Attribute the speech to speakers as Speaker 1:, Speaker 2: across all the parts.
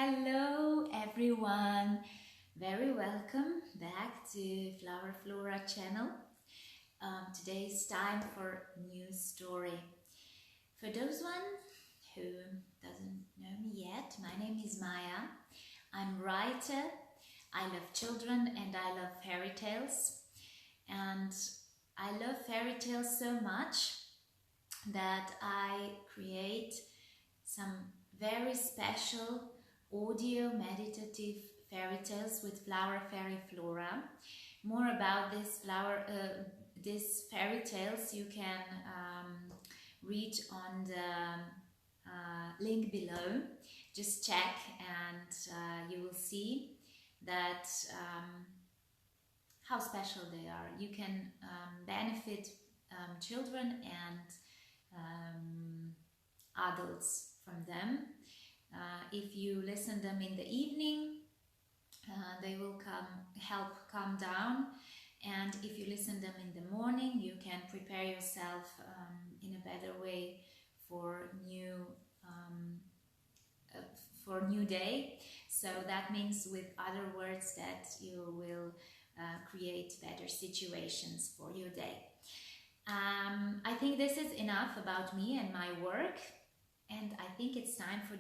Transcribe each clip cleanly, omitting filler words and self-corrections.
Speaker 1: Hello everyone, very welcome back to Flower Flora channel. Today's time for new story. For those one who doesn't know me yet, my name is Maya. I'm writer, I love children and I love fairy tales. And I love fairy tales so much that I create some very special audio meditative fairy tales with FlowerFairy Flora. More about this fairy tales you can read on the link below. Just check and you will see that how special they are. You can benefit children and adults from them. If you listen them in the evening, they will help calm down, and if you listen them in the morning, you can prepare yourself in a better way for new day. So that means, with other words, that you will create better situations for your day. I think this is enough about me and my work, and I think it's time for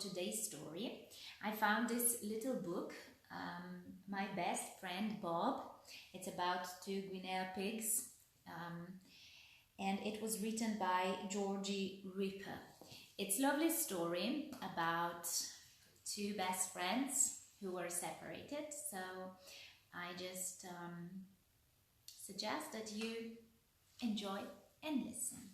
Speaker 1: today's story. I found this little book, my best friend Bob. It's about two Guinea pigs, and it was written by Georgie Ripper. It's a lovely story about two best friends who were separated, so I just suggest that you enjoy and listen.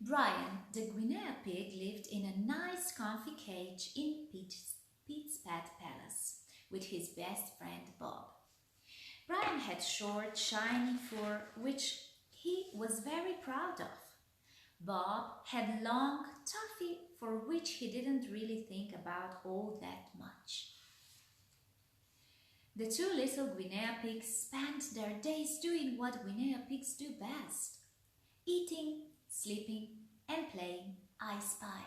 Speaker 1: Brian, the Guinea pig, lived in a nice comfy cage in Pete's pet palace with his best friend Bob. Brian had short, shiny fur which he was very proud of. Bob had long, toughy fur which he didn't really think about all that much. The two little Guinea pigs spent their days doing what Guinea pigs do best: eating, sleeping and playing I Spy.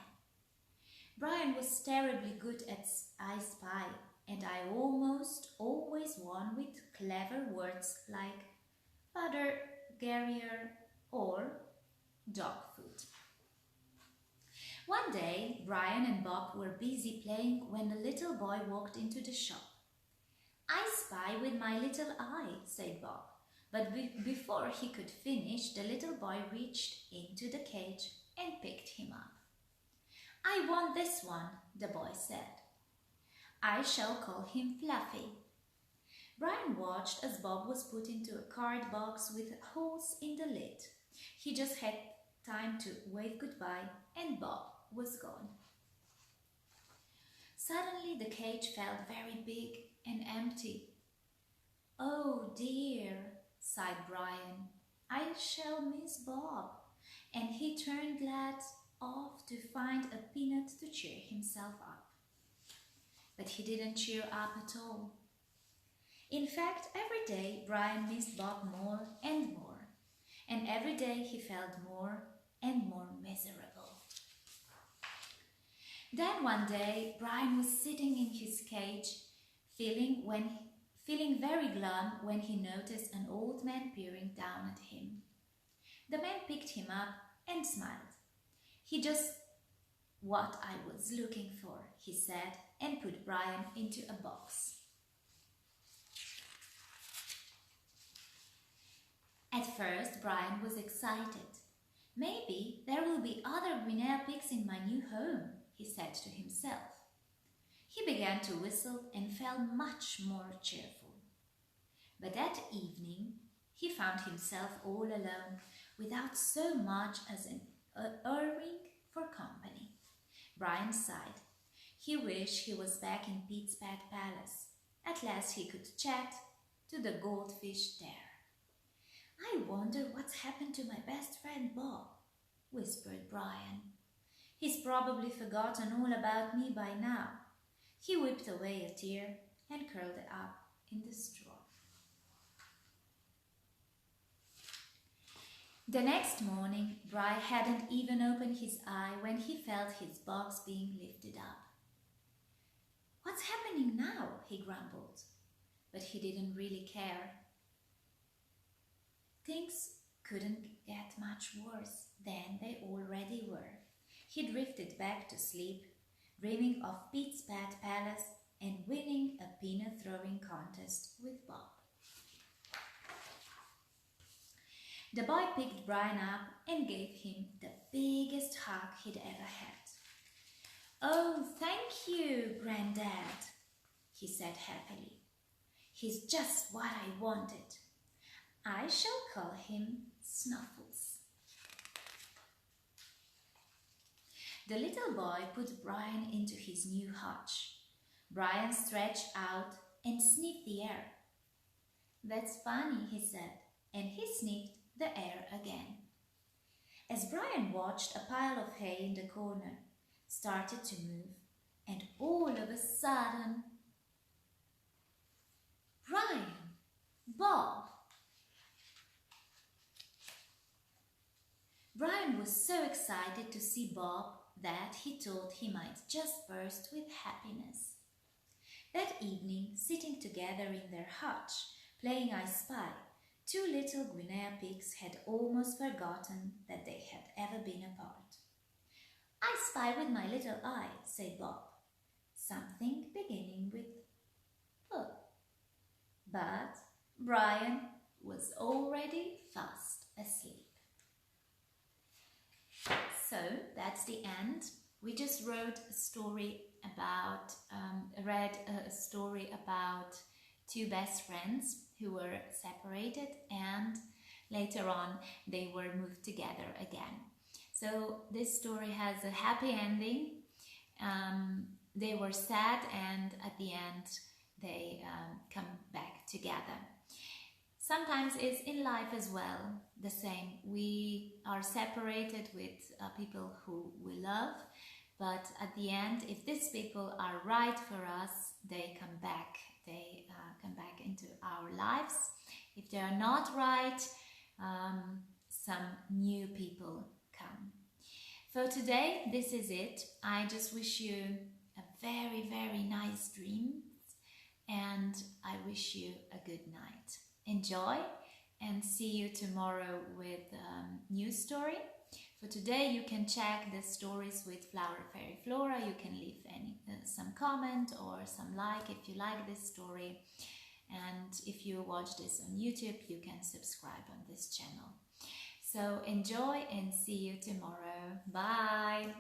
Speaker 1: Brian was terribly good at I Spy, and I almost always won with clever words like butter, Garrier or dog food. One day, Brian and Bob were busy playing when a little boy walked into the shop. "I spy with my little eye," said Bob. But before he could finish, the little boy reached into the cage and picked him up. "I want this one," the boy said. "I shall call him Fluffy." Brian watched as Bob was put into a card box with holes in the lid. He just had time to wave goodbye and Bob was gone. Suddenly the cage felt very big and empty. "Oh dear," sighed Brian, "I shall miss Bob." And he turned glad off to find a peanut to cheer himself up. But he didn't cheer up at all. In fact, every day Brian missed Bob more and more, and every day he felt more and more miserable. Then one day Brian was sitting in his cage, feeling very glum when he noticed an old man peering down at him. The man picked him up and smiled. "He just what I was looking for," he said, and put Brian into a box. At first, Brian was excited. "Maybe there will be other Guinea pigs in my new home," he said to himself. He began to whistle and felt much more cheerful. But that evening, he found himself all alone, without so much as an earwig for company. Brian sighed. He wished he was back in Pete's pet palace. At last he could chat to the goldfish there. "I wonder what's happened to my best friend Bob," whispered Brian. "He's probably forgotten all about me by now." He whipped away a tear and curled up in the straw. The next morning, Brian hadn't even opened his eye when he felt his box being lifted up. "What's happening now?" he grumbled. But he didn't really care. Things couldn't get much worse than they already were. He drifted back to sleep, dreaming of Pete's Pet Palace and winning a peanut throwing contest with Bob. The boy picked Brian up and gave him the biggest hug he'd ever had. "Oh, thank you, Granddad," he said happily. "He's just what I wanted. I shall call him Snuffles." The little boy put Brian into his new hutch. Brian stretched out and sniffed the air. "That's funny," he said, and he sniffed the air again. As Brian watched, a pile of hay in the corner started to move, and all of a sudden, Brian! Bob! Brian was so excited to see Bob that he thought he might just burst with happiness. That evening, sitting together in their hutch, playing I Spy, two little Guinea pigs had almost forgotten that they had ever been apart. "I spy with my little eye," said Bob. "Something beginning with P." But Brian was already fast asleep. So that's the end. We just read a story about two best friends who were separated, and later on they were moved together again. So this story has a happy ending. They were sad, and at the end they come back together. Sometimes it's in life as well the same. We are separated with people who we love, but at the end, if these people are right for us, they come back. They come back into our lives. If they are not right, some new people come. For today, this is it. I just wish you a very, very nice dream, and I wish you a good night. Enjoy, and see you tomorrow with a new story. For today, you can check the stories with FlowerFairy Flora. You can leave some comment or some like if you like this story. And if you watch this on YouTube, you can subscribe on this channel. So enjoy, and see you tomorrow. Bye!